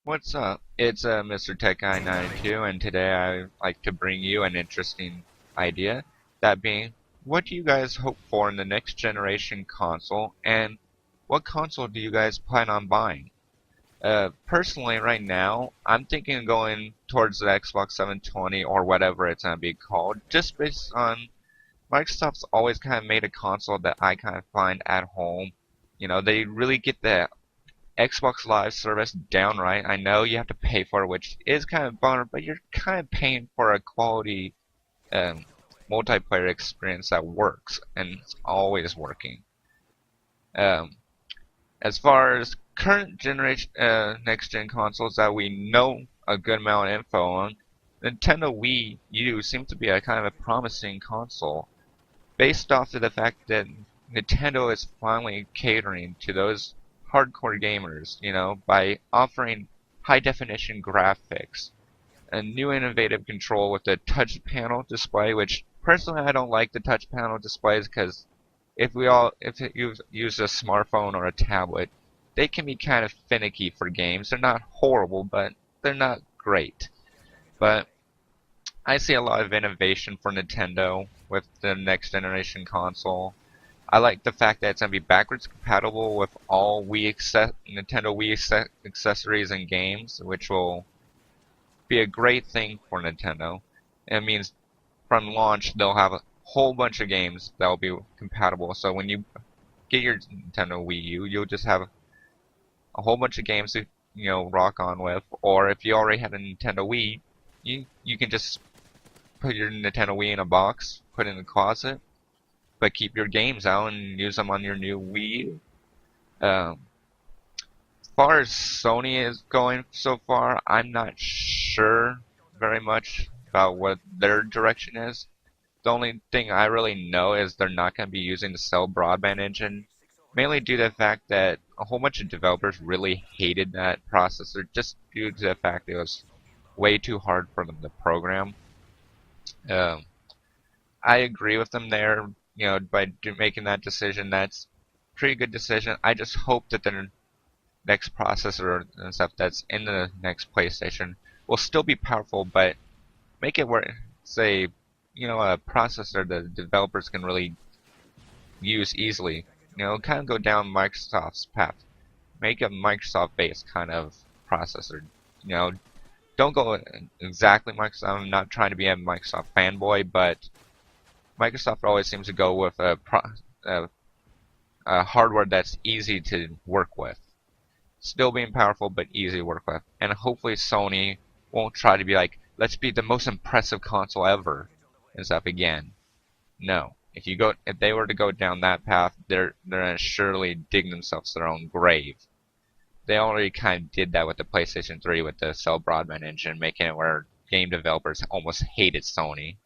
What's up? It's Mr. Tech Guy 92, and today I'd like to bring you an interesting idea. That being, what do you guys hope for in the next generation console, and what console do you guys plan on buying? Personally, right now, I'm thinking of going towards the Xbox 720 or whatever it's gonna be called, just based on Microsoft's always kind of made a console that I kind of find at home. You know, they really get the Xbox Live service downright. I know you have to pay for it, which is kind of a bummer, but you're kind of paying for a quality um, multiplayer experience that works, and it's always working. Um, as far as current generation, next gen consoles that we know a good amount of info on, Nintendo Wii U seems to be a kind of a promising console, based off of the fact that Nintendo is finally catering to those hardcore gamers, you know, by offering high definition graphics, a new innovative control with the touch panel display, which personally I don't like the touch panel displays because if you use a smartphone or a tablet, they can be kind of finicky for games. They're not horrible, but they're not great. But I see a lot of innovation for Nintendo with the next generation console. I like the fact that it's going to be backwards compatible with all Nintendo Wii accessories and games, which will be a great thing for Nintendo. It means from launch they'll have a whole bunch of games that will be compatible. So when you get your Nintendo Wii U, you'll just have a whole bunch of games to rock on with. Or if you already had a Nintendo Wii, you can just put your Nintendo Wii in a box, put it in the closet, but keep your games out and use them on your new Wii U. As far as Sony is going so far, I'm not sure very much about what their direction is. The only thing I really know is they're not going to be using the Cell Broadband engine, mainly due to the fact that a whole bunch of developers really hated that processor just due to the fact it was way too hard for them to program. Um, I agree with them there, by making that decision. That's a pretty good decision. I just hope that the next processor and stuff that's in the next PlayStation will still be powerful, but make it where, say, a processor that developers can really use easily. Kind of go down Microsoft's path. Make a Microsoft-based kind of processor. You know, don't go exactly Microsoft. I'm not trying to be a Microsoft fanboy, but Microsoft always seems to go with a hardware that's easy to work with. Still being powerful, but easy to work with. And hopefully Sony won't try to be like, let's be the most impressive console ever and stuff again. No. If they were to go down that path, they're gonna surely dig themselves their own grave. They already kind of did that with the PlayStation 3 with the Cell Broadband engine, making it where game developers almost hated Sony.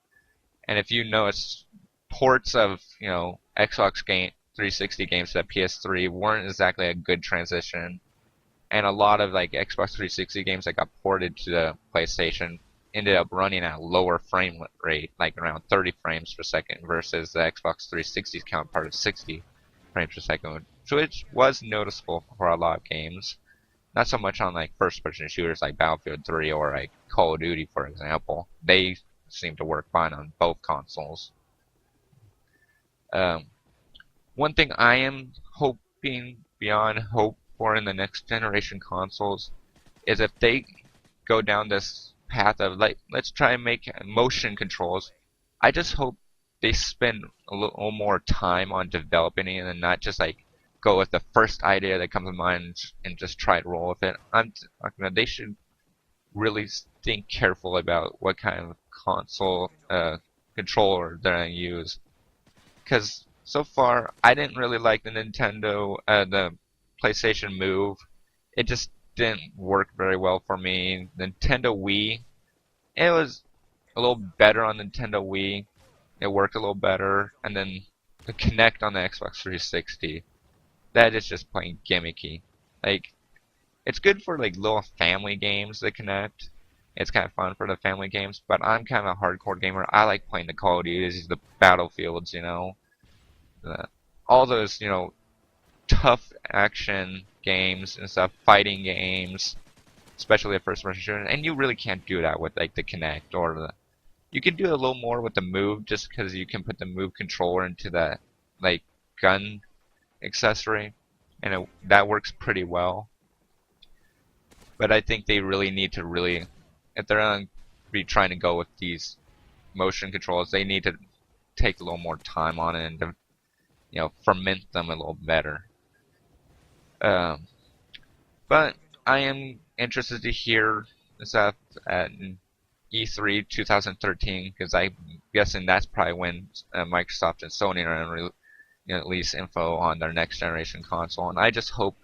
And if you notice, ports of Xbox game 360 games to the PS3 weren't exactly a good transition, and a lot of like Xbox 360 games that got ported to the PlayStation ended up running at a lower frame rate, like around 30 frames per second, versus the Xbox 360's counterpart of 60 frames per second, which was noticeable for a lot of games. Not so much on like first-person shooters like Battlefield 3 or like Call of Duty, for example. They seem to work fine on both consoles. Um, One thing I am hoping beyond hope for in the next generation consoles is if they go down this path of like, let's try and make motion controls. I just hope they spend a little more time on developing it and not just like go with the first idea that comes to mind and just try to roll with it. I'm talking about they should really think careful about what kind of console controller they're gonna use. Because so far, I didn't really like the PlayStation Move. It just didn't work very well for me. Nintendo Wii, it was a little better on Nintendo Wii. It worked a little better. And then the Kinect on the Xbox 360, that is just plain gimmicky. Like, it's good for like little family games, the Kinect. It's kind of fun for the family games, but I'm kind of a hardcore gamer. I like playing the Call of Duties, the Battlefields, uh, all those, tough action games and stuff, fighting games. especially a first-person shooter. And you really can't do that with like the Kinect or the. You can do a little more with the Move, just because you can put the Move controller into the like gun accessory, and that works pretty well. But I think they really need to if they're gonna be trying to go with these motion controls, they need to take a little more time on it and ferment them a little better. But I am interested to hear stuff at E3 2013, because I'm guessing that's probably when Microsoft and Sony are going to release info on their next generation console, and I just hope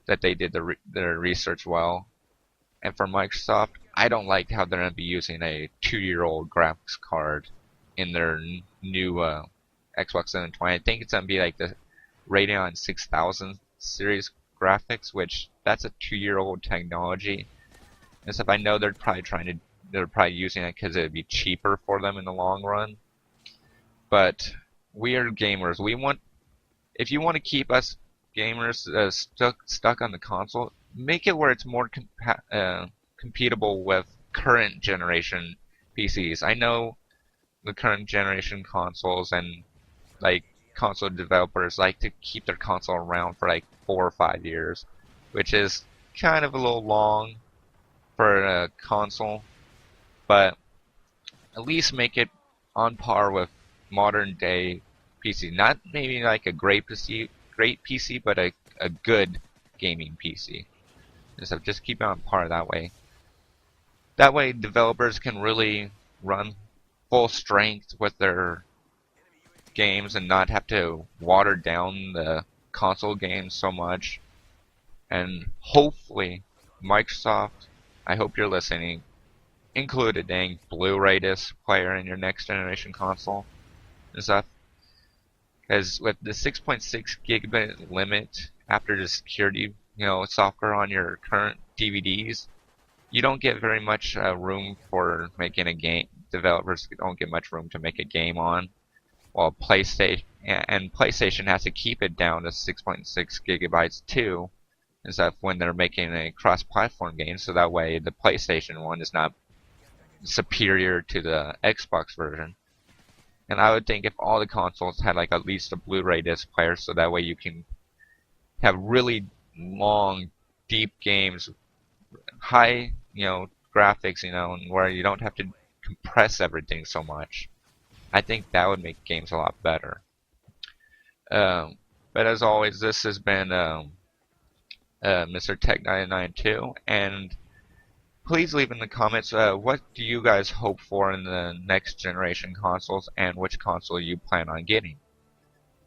that they did their research well. And for Microsoft, I don't like how they're going to be using a 2-year-old graphics card in their new Xbox 720. I think it's going to be like the Radeon 6000 series graphics, which that's a 2-year-old technology. And stuff. I know they're probably using it because it'd be cheaper for them in the long run. But we are gamers. If you want to keep us gamers stuck on the console, make it where it's more compatible with current generation PCs. I know the current generation consoles and like console developers like to keep their console around for like 4 or 5 years, which is kind of a little long for a console, but at least make it on par with modern day PC. Not maybe like a great PC, but a good gaming PC. So just keep it on par that way. That way developers can really run full strength with their games and not have to water down the console games so much. And hopefully Microsoft, I hope you're listening, include a dang Blu-ray disc player in your next generation console and stuff. Because with the 6.6 gigabit limit after the security software on your current DVDs, you don't get very much room for making a game. Developers don't get much room to make a game on, while PlayStation has to keep it down to 6.6 gigabytes too, and stuff when they're making a cross-platform game. So that way, the PlayStation one is not superior to the Xbox version. And I would think if all the consoles had like at least a Blu-ray disc player, so that way you can have really long, deep games, high, graphics, and where you don't have to compress everything so much. I think that would make games a lot better. But as always, this has been Mr. Tech992, and please leave in the comments what do you guys hope for in the next generation consoles, and which console you plan on getting.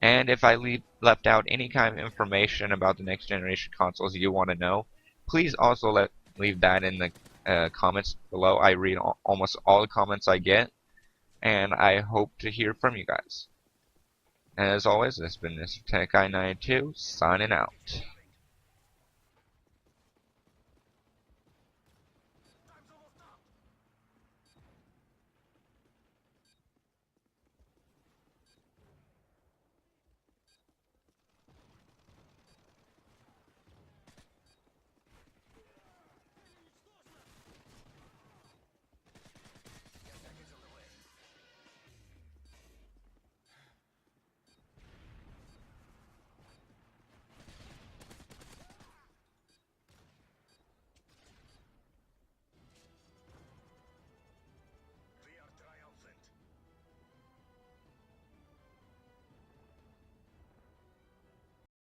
And if I left out any kind of information about the next generation consoles you want to know, please also leave that in the comments below. I read almost all the comments I get, and I hope to hear from you guys. And as always, this has been Mr. Tech992 signing out.